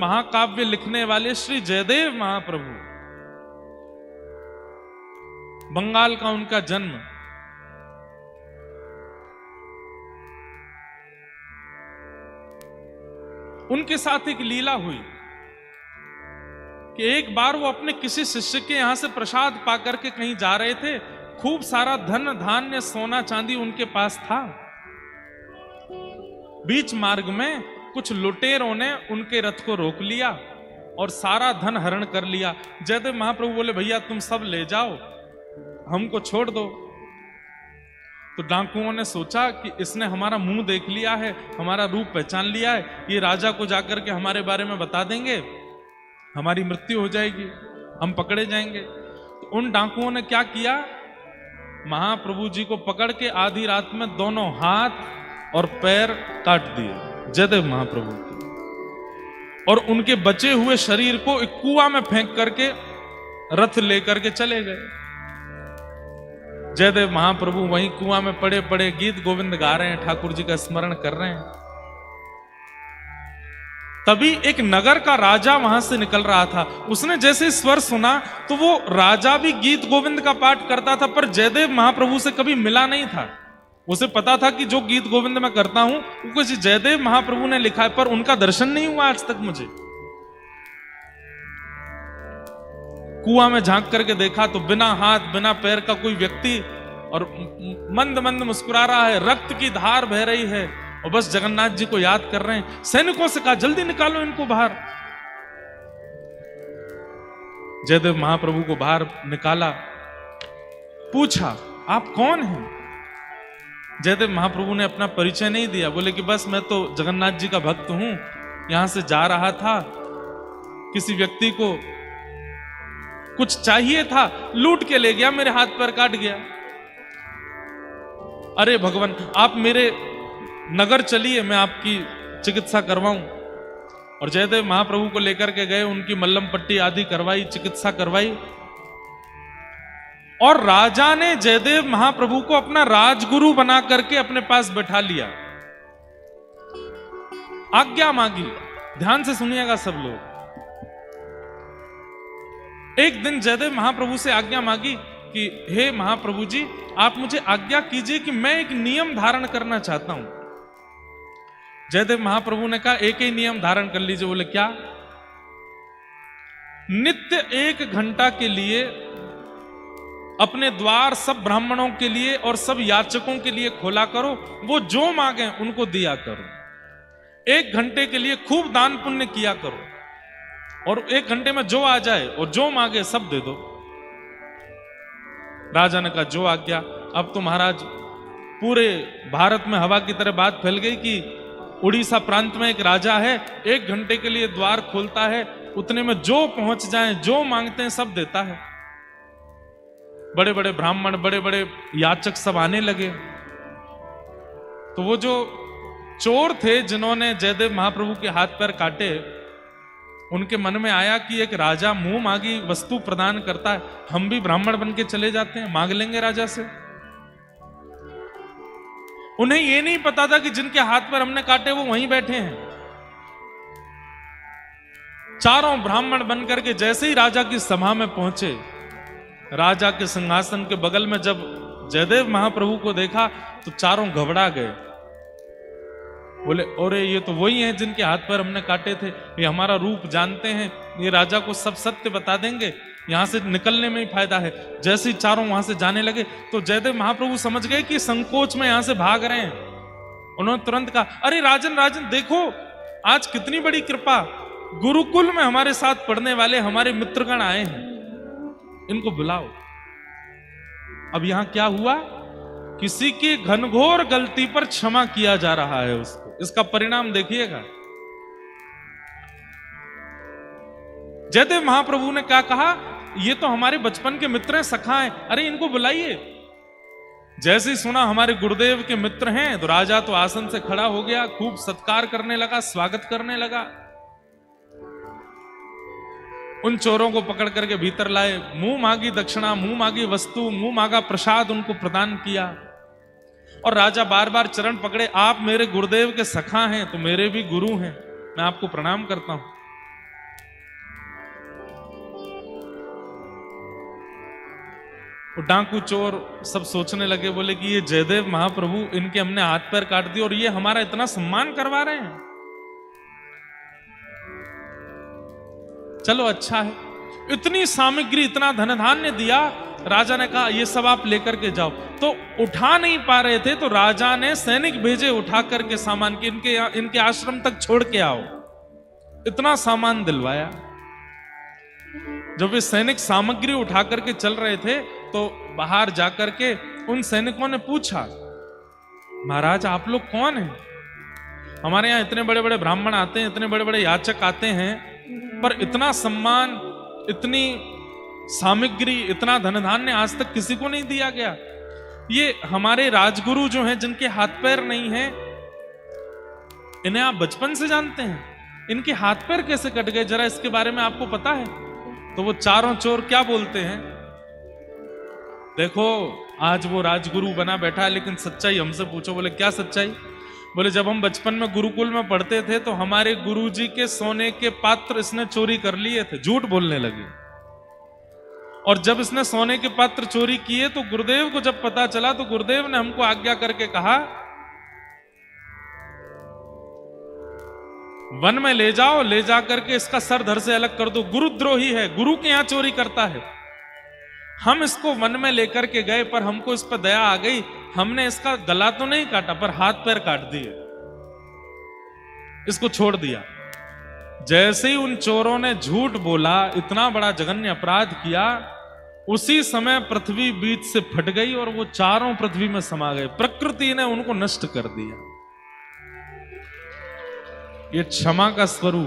महाकाव्य लिखने वाले श्री जयदेव महाप्रभु, बंगाल का उनका जन्म। उनके साथ एक लीला हुई कि एक बार वो अपने किसी शिष्य के यहां से प्रसाद पाकर के कहीं जा रहे थे। खूब सारा धन धान्य सोना चांदी उनके पास था। बीच मार्ग में कुछ लुटेरों ने उनके रथ को रोक लिया और सारा धन हरण कर लिया। जयदेव महाप्रभु बोले, भैया तुम सब ले जाओ, हमको छोड़ दो। तो डाकुओं ने सोचा कि इसने हमारा मुंह देख लिया है, हमारा रूप पहचान लिया है, ये राजा को जाकर के हमारे बारे में बता देंगे, हमारी मृत्यु हो जाएगी, हम पकड़े जाएंगे। तो उन डाकुओं ने क्या किया, महाप्रभु जी को पकड़ के आधी रात में दोनों हाथ और पैर काट दिए जयदेव महाप्रभु के, और उनके बचे हुए शरीर को एक कुआं में फेंक करके रथ लेकर के चले गए। जयदेव महाप्रभु वहीं कुआं में पड़े पड़े गीत गोविंद गा रहे हैं, ठाकुर जी का स्मरण कर रहे हैं। तभी एक नगर का राजा वहां से निकल रहा था। उसने जैसे स्वर सुना तो वो राजा भी गीत गोविंद का पाठ करता था, पर जयदेव महाप्रभु से कभी मिला नहीं था। उसे पता था कि जो गीत गोविंद मैं करता हूं वो किसी जयदेव महाप्रभु ने लिखा है, पर उनका दर्शन नहीं हुआ आज तक मुझे। कुआं में झांक करके देखा तो बिना हाथ बिना पैर का कोई व्यक्ति, और मंद मंद मुस्कुरा रहा है, रक्त की धार बह रही है, और बस जगन्नाथ जी को याद कर रहे हैं। सैनिकों से कहा, जल्दी निकालो इनको बाहर। जयदेव महाप्रभु को बाहर निकाला, पूछा आप कौन हैं? जयदेव महाप्रभु ने अपना परिचय नहीं दिया, बोले कि बस मैं तो जगन्नाथ जी का भक्त हूं, यहां से जा रहा था, किसी व्यक्ति को कुछ चाहिए था, लूट के ले गया, मेरे हाथ पैर काट गया। अरे भगवान, आप मेरे नगर चलिए, मैं आपकी चिकित्सा करवाऊं। और जयदेव महाप्रभु को लेकर के गए, उनकी मल्लम पट्टी आदि करवाई, चिकित्सा करवाई, और राजा ने जयदेव महाप्रभु को अपना राजगुरु बना करके अपने पास बैठा लिया। आज्ञा मांगी, ध्यान से सुनिएगा सब लोग। एक दिन जयदेव महाप्रभु से आज्ञा मांगी कि हे महाप्रभु जी, आप मुझे आज्ञा कीजिए कि मैं एक नियम धारण करना चाहता हूं। जयदेव महाप्रभु ने कहा, एक ही नियम धारण कर लीजिए। बोले क्या? नित्य 1 घंटा के लिए अपने द्वार सब ब्राह्मणों के लिए और सब याचकों के लिए खोला करो, वो जो मांगे उनको दिया करो। 1 घंटे के लिए खूब दान पुण्य किया करो, और 1 घंटे में जो आ जाए और जो मांगे सब दे दो। राजा ने कहा, जो आज्ञा। अब तो महाराज पूरे भारत में हवा की तरह बात फैल गई कि उड़ीसा प्रांत में एक राजा है, 1 घंटे के लिए द्वार खोलता है, उतने में जो पहुंच जाए, जो मांगते हैं सब देता है। बड़े बड़े ब्राह्मण, बड़े बड़े याचक सब आने लगे। तो वो जो चोर थे जिन्होंने जयदेव महाप्रभु के हाथ पैर काटे, उनके मन में आया कि एक राजा मुंह मांगी वस्तु प्रदान करता है, हम भी ब्राह्मण बन के चले जाते हैं, मांग लेंगे राजा से। उन्हें यह नहीं पता था कि जिनके हाथ पर हमने काटे वो वहीं बैठे हैं। चारों ब्राह्मण बनकर के जैसे ही राजा की सभा में पहुंचे, राजा के सिंहासन के बगल में जब जयदेव महाप्रभु को देखा तो चारों घबरा गए। बोले, अरे ये तो वही हैं जिनके हाथ पर हमने काटे थे, ये हमारा रूप जानते हैं, ये राजा को सब सत्य बता देंगे, यहां से निकलने में ही फायदा है। जैसे ही चारों वहां से जाने लगे तो जयदेव महाप्रभु समझ गए कि संकोच में यहां से भाग रहे हैं। उन्होंने तुरंत कहा, अरे राजन राजन देखो, आज कितनी बड़ी कृपा, गुरुकुल में हमारे साथ पढ़ने वाले हमारे मित्रगण आए हैं, इनको बुलाओ। अब यहां क्या हुआ, किसी की घनघोर गलती पर क्षमा किया जा रहा है उसको। इसका परिणाम देखिएगा। जयदेव महाप्रभु ने क्या कहा, ये तो हमारे बचपन के मित्र हैं, सखा हैं, अरे इनको बुलाइए। जैसे ही सुना हमारे गुरुदेव के मित्र हैं तो राजा तो आसन से खड़ा हो गया, खूब सत्कार करने लगा, स्वागत करने लगा। उन चोरों को पकड़ करके भीतर लाए, मुंह मांगी दक्षिणा, मुंह मांगी वस्तु, मुंह मांगा प्रसाद उनको प्रदान किया। और राजा बार बार चरण पकड़े, आप मेरे गुरुदेव के सखा हैं तो मेरे भी गुरु हैं, मैं आपको प्रणाम करता हूं। वो डाकू चोर सब सोचने लगे, बोले कि ये जयदेव महाप्रभु, इनके हमने हाथ पैर काट दिए और ये हमारा इतना सम्मान करवा रहे हैं। चलो अच्छा है, इतनी सामग्री, इतना धन धान्य दिया। राजा ने कहा ये सब आप लेकर के जाओ। तो उठा नहीं पा रहे थे तो राजा ने सैनिक भेजे उठा करके सामान के इनके आश्रम तक छोड़ के आओ। इतना सामान दिलवाया। जब वे सैनिक सामग्री उठा करके चल रहे थे तो बाहर जाकर के उन सैनिकों ने पूछा, महाराज आप लोग कौन हैं? हमारे यहाँ इतने बड़े बड़े ब्राह्मण आते हैं, इतने बड़े बड़े याचक आते हैं, पर इतना सम्मान, इतनी सामग्री, इतना धन धान्य आज तक किसी को नहीं दिया गया। ये हमारे राजगुरु जो हैं, जिनके हाथ पैर नहीं हैं, इन्हें आप बचपन से जानते हैं, इनके हाथ पैर कैसे कट गए, जरा इसके बारे में आपको पता है? तो वो चारों चोर क्या बोलते हैं, देखो आज वो राजगुरु बना बैठा है, लेकिन सच्चाई हमसे पूछो। बोले क्या सच्चाई? बोले जब हम बचपन में गुरुकुल में पढ़ते थे तो हमारे गुरुजी के सोने के पात्र इसने चोरी कर लिए थे। झूठ बोलने लगे। और जब इसने सोने के पात्र चोरी किए तो गुरुदेव को जब पता चला तो गुरुदेव ने हमको आज्ञा करके कहा, वन में ले जाओ, ले जा करके इसका सर धड़ से अलग कर दो, गुरुद्रोही है, गुरु के यहां चोरी करता है। हम इसको वन में लेकर के गए, पर हमको इस पर दया आ गई, हमने इसका गला तो नहीं काटा पर हाथ पैर काट दिए, इसको छोड़ दिया। जैसे ही उन चोरों ने झूठ बोला, इतना बड़ा जघन्य अपराध किया, उसी समय पृथ्वी बीच से फट गई और वो चारों पृथ्वी में समा गए। प्रकृति ने उनको नष्ट कर दिया। ये क्षमा का स्वरूप